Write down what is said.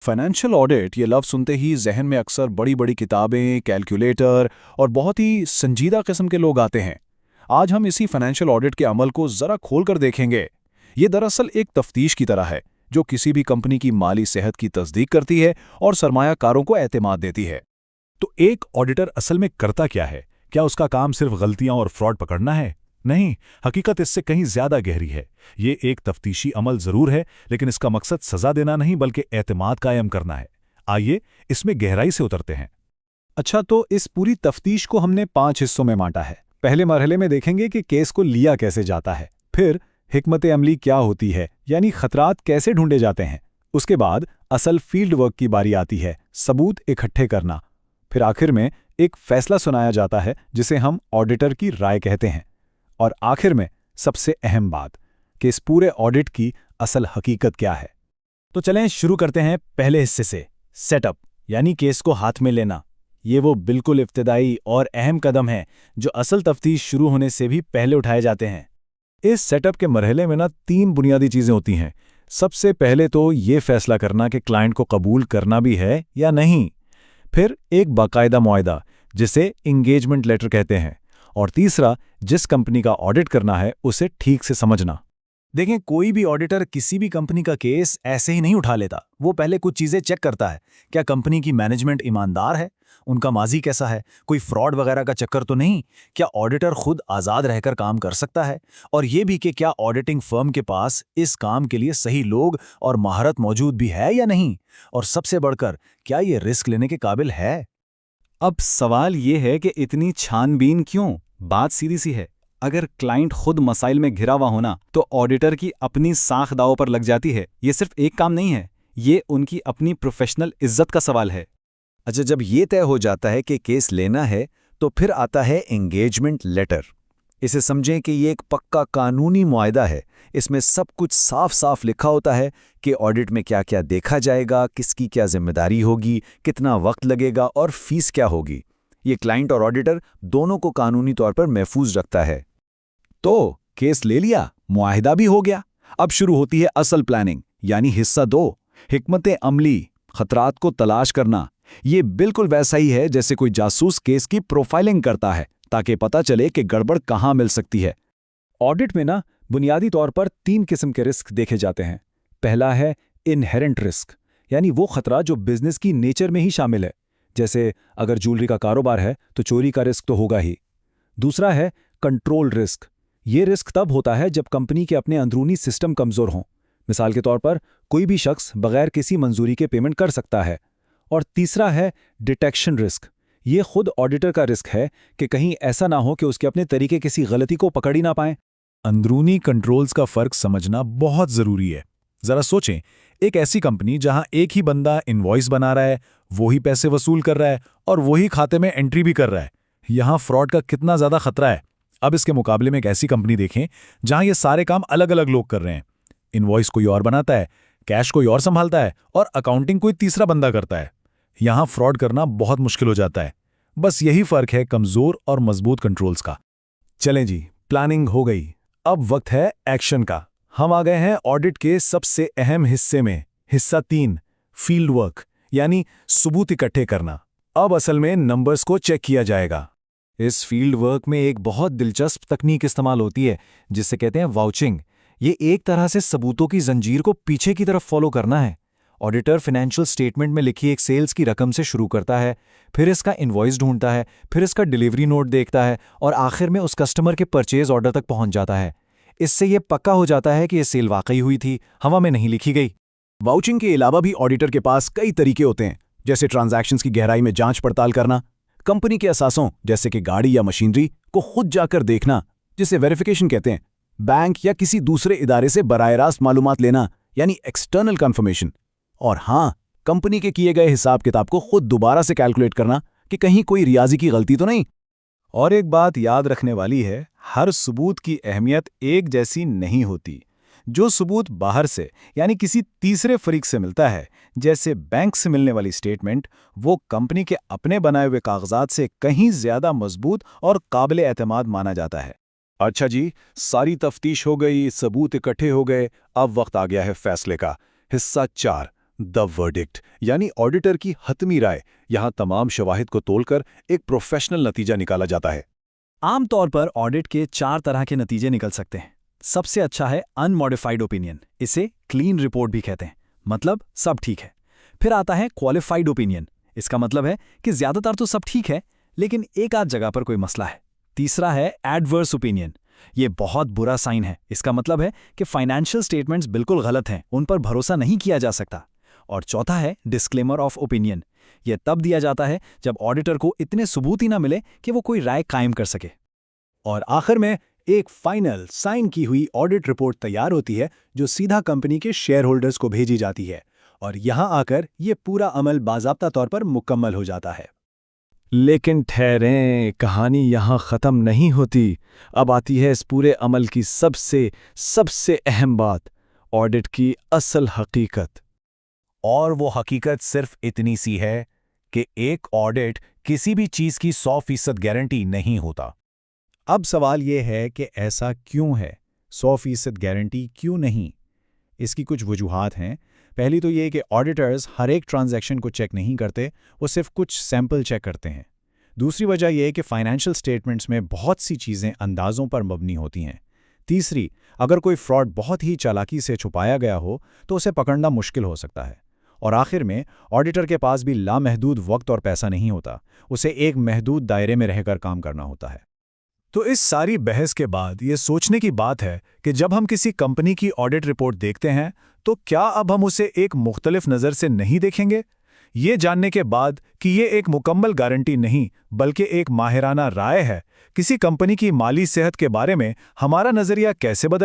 Financial audit ये लफ्ज़ सुनते ही जहन में अक्सर बड़ी बड़ी किताबें, कैलकुलेटर और बहुत ही संजीदा किस्म के लोग आते हैं। आज हम इसी फाइनेंशियल ऑडिट के अमल को ज़रा खोल कर देखेंगे। ये दरअसल एक तफ्तीश की तरह है जो किसी भी कंपनी की माली सेहत की तस्दीक करती है और सरमायाकारों को एतमाद देती है। तो एक ऑडिटर असल में करता क्या है? क्या उसका काम सिर्फ गलतियां और फ्रॉड पकड़ना है? नहीं, हकीकत इससे कहीं ज्यादा गहरी है। ये एक तफ्तीशी अमल जरूर है, लेकिन इसका मकसद सजा देना नहीं बल्कि एतमाद कायम करना है। आइए इसमें गहराई से उतरते हैं। अच्छा, तो इस पूरी तफ्तीश को हमने 5 हिस्सों में बांटा है। पहले मरहले में देखेंगे कि केस को लिया कैसे जाता है, फिर हिकमत अमली क्या होती है, यानी खतरात कैसे ढूंढे जाते हैं। उसके बाद असल फील्ड वर्क की बारी आती है, सबूत इकट्ठे करना। फिर आखिर में एक फैसला सुनाया जाता है जिसे हम ऑडिटर की राय कहते हैं। और आखिर में सबसे अहम बात कि इस पूरे ऑडिट की असल हकीकत क्या है। तो चलें शुरू करते हैं पहले हिस्से से, सेटअप यानी केस को हाथ में लेना। ये वो बिल्कुल इब्तिदाई और अहम कदम है जो असल तफ्तीश शुरू होने से भी पहले उठाए जाते हैं। इस सेटअप के मरहले में 3 बुनियादी चीजें होती हैं। सबसे पहले तो ये फैसला करना कि क्लाइंट को कबूल करना भी है या नहीं। फिर एक बाकायदा मुआहदा जिसे इंगेजमेंट लेटर कहते हैं। और तीसरा, जिस कंपनी का ऑडिट करना है उसे ठीक से समझना। देखें, कोई भी ऑडिटर किसी भी कंपनी का केस ऐसे ही नहीं उठा लेता। वो पहले कुछ चीज़ें चेक करता है। क्या कंपनी की मैनेजमेंट ईमानदार है? उनका माजी कैसा है? कोई फ्रॉड वगैरह का चक्कर तो नहीं? क्या ऑडिटर खुद आज़ाद रहकर काम कर सकता है? और ये भी कि क्या ऑडिटिंग फर्म के पास इस काम के लिए सही लोग और महारत मौजूद भी है या नहीं? और सबसे बढ़कर, क्या ये रिस्क लेने के काबिल है? अब सवाल ये है कि इतनी छानबीन क्यों? बात सीधी सी है। अगर क्लाइंट खुद मसाइल में घिरा हुआ होना तो ऑडिटर की अपनी साख दांव पर लग जाती है। ये सिर्फ एक काम नहीं है, ये उनकी अपनी प्रोफेशनल इज्जत का सवाल है। अच्छा, जब ये तय हो जाता है कि केस लेना है तो फिर आता है एंगेजमेंट लेटर। इसे समझें कि ये एक पक्का कानूनी मुआहदा है। इसमें सब कुछ साफ साफ लिखा होता है कि ऑडिट में क्या क्या देखा जाएगा, किसकी क्या जिम्मेदारी होगी, कितना वक्त लगेगा और फीस क्या होगी। ये क्लाइंट और ऑडिटर दोनों को कानूनी तौर पर महफूज रखता है। तो केस ले लिया, मुआहिदा भी हो गया। अब शुरू होती है असल प्लानिंग, यानी हिस्सा 2, हिकमत अमली, खतरात को तलाश करना। ये बिल्कुल वैसा ही है जैसे कोई जासूस केस की प्रोफाइलिंग करता है ताकि पता चले कि गड़बड़ कहाँ मिल सकती है। ऑडिट में बुनियादी तौर पर 3 किस्म के रिस्क देखे जाते हैं। पहला है इनहेरेंट रिस्क, यानी वो खतरा जो बिजनेस की नेचर में ही शामिल है। जैसे अगर ज्वेलरी का कारोबार है तो चोरी का रिस्क तो होगा ही। दूसरा है कंट्रोल रिस्क। ये रिस्क तब होता है जब कंपनी के अपने अंदरूनी सिस्टम कमजोर हों। मिसाल के तौर पर कोई भी शख्स बगैर किसी मंजूरी के पेमेंट कर सकता है। और तीसरा है डिटेक्शन रिस्क। ये खुद ऑडिटर का रिस्क है कि कहीं ऐसा ना हो कि उसके अपने तरीके किसी गलती को पकड़ ही ना पाएं। अंदरूनी कंट्रोल्स का फर्क समझना बहुत जरूरी है। जरा सोचें, एक ऐसी कंपनी जहां एक ही बंदा इनवॉइस बना रहा है, वही पैसे वसूल कर रहा है और वही खाते में एंट्री भी कर रहा है। यहां फ्रॉड का कितना ज्यादा खतरा है। अब इसके मुकाबले में एक ऐसी कंपनी देखें जहां ये सारे काम अलग अलग लोग कर रहे हैं। इनवॉइस कोई और बनाता है, कैश कोई और संभालता है और अकाउंटिंग कोई तीसरा बंदा करता है। यहां फ्रॉड करना बहुत मुश्किल हो जाता है। बस यही फर्क है कमजोर और मजबूत कंट्रोल्स का। चलें जी, प्लानिंग हो गई। अब वक्त है एक्शन का। हम आ गए हैं ऑडिट के सबसे अहम हिस्से में, हिस्सा 3, फील्ड वर्क, यानी सबूत इकट्ठे करना। अब असल में नंबर्स को चेक किया जाएगा। इस फील्ड वर्क में एक बहुत दिलचस्प तकनीक इस्तेमाल होती है जिसे कहते हैं वाउचिंग। ये एक तरह से सबूतों की जंजीर को पीछे की तरफ फॉलो करना है। ऑडिटर फाइनेंशियल स्टेटमेंट में लिखी एक सेल्स की रकम से शुरू करता है, फिर इसका इनवॉइस ढूंढता है, फिर इसका डिलीवरी नोट देखता है और आखिर में उस कस्टमर के परचेज ऑर्डर तक पहुंच जाता है। इससे यह पक्का हो जाता है कि यह सेल वाकई हुई थी, हवा में नहीं लिखी गई। वाउचिंग के अलावा भी ऑडिटर के पास कई तरीके होते हैं, जैसे ट्रांजैक्शंस की गहराई में जांच पड़ताल करना, कंपनी के असासों जैसे कि गाड़ी या मशीनरी को खुद जाकर देखना जिसे वेरिफिकेशन कहते हैं, बैंक या किसी दूसरे इदारे से बराह रास्त मालूमात लेना यानी एक्सटर्नल कंफर्मेशन, और हाँ, कंपनी के किए गए हिसाब किताब को खुद दोबारा से कैलकुलेट करना कि कहीं कोई रियाजी की गलती तो नहीं। और एक बात याद रखने वाली है, हर सबूत की अहमियत एक जैसी नहीं होती। जो सबूत बाहर से यानी किसी तीसरे फरीक से मिलता है, जैसे बैंक से मिलने वाली स्टेटमेंट, वो कंपनी के अपने बनाए हुए कागजात से कहीं ज्यादा मजबूत और काबिल एतमाद माना जाता है। अच्छा जी, सारी तफ्तीश हो गई, सबूत इकट्ठे हो गए, अब वक्त आ गया है फैसले का। हिस्सा 4, द वर्डिक्ट यानी ऑडिटर की हतमी राय। यहाँ तमाम शवाहिद को तोलकर एक प्रोफेशनल नतीजा निकाला जाता है। आमतौर पर ऑडिट के 4 तरह के नतीजे निकल सकते हैं। सबसे अच्छा है अनमॉडिफाइड ओपिनियन, इसे क्लीन रिपोर्ट भी कहते हैं, मतलब सब ठीक है। फिर आता है क्वालिफाइड ओपिनियन, इसका मतलब है कि ज्यादातर तो सब ठीक है लेकिन एक आध जगह पर कोई मसला है। तीसरा है एडवर्स ओपिनियन, ये बहुत बुरा साइन है, इसका मतलब है कि फाइनेंशियल स्टेटमेंट्स बिल्कुल गलत हैं, उन पर भरोसा नहीं किया जा सकता। और चौथा है डिस्क्लेमर ऑफ ओपिनियन, यह तब दिया जाता है जब ऑडिटर को इतने सबूत ही ना मिले कि वो कोई राय कायम कर सके। और आखिर में एक फाइनल साइन की हुई ऑडिट रिपोर्ट तैयार होती है जो सीधा कंपनी के शेयर होल्डर्स को भेजी जाती है, और यहां आकर ये पूरा अमल बाज़ाब्ता तौर पर मुकम्मल हो जाता है। लेकिन ठहरें, कहानी यहाँ ख़त्म नहीं होती। अब आती है इस पूरे अमल की सबसे अहम बात, ऑडिट की असल हकीकत। और वो हकीकत सिर्फ इतनी सी है कि एक ऑडिट किसी भी चीज़ की 100% गारंटी नहीं होता। अब सवाल ये है कि ऐसा क्यों है? 100% गारंटी क्यों नहीं? इसकी कुछ वजूहात हैं। पहली तो ये कि ऑडिटर्स हर एक ट्रांजैक्शन को चेक नहीं करते, वो सिर्फ कुछ सैंपल चेक करते हैं। दूसरी वजह यह है कि फाइनेंशियल स्टेटमेंट्स में बहुत सी चीज़ें अंदाज़ों पर मबनी होती हैं। तीसरी, अगर कोई फ्रॉड बहुत ही चालाकी से छुपाया गया हो तो उसे पकड़ना मुश्किल हो सकता है। और आखिर में ऑडिटर के पास भी लामहदूद वक्त और पैसा नहीं होता, उसे एक महदूद दायरे में रहकर काम करना होता है। तो इस सारी बहस के बाद ये सोचने की बात है कि जब हम किसी कंपनी की ऑडिट रिपोर्ट देखते हैं तो क्या अब हम उसे एक मुख्तलिफ नज़र से नहीं देखेंगे? ये जानने के बाद कि ये एक मुकम्मल गारंटी नहीं बल्कि एक माहिराना राय है, किसी कंपनी की माली सेहत के बारे में हमारा नज़रिया कैसे बदल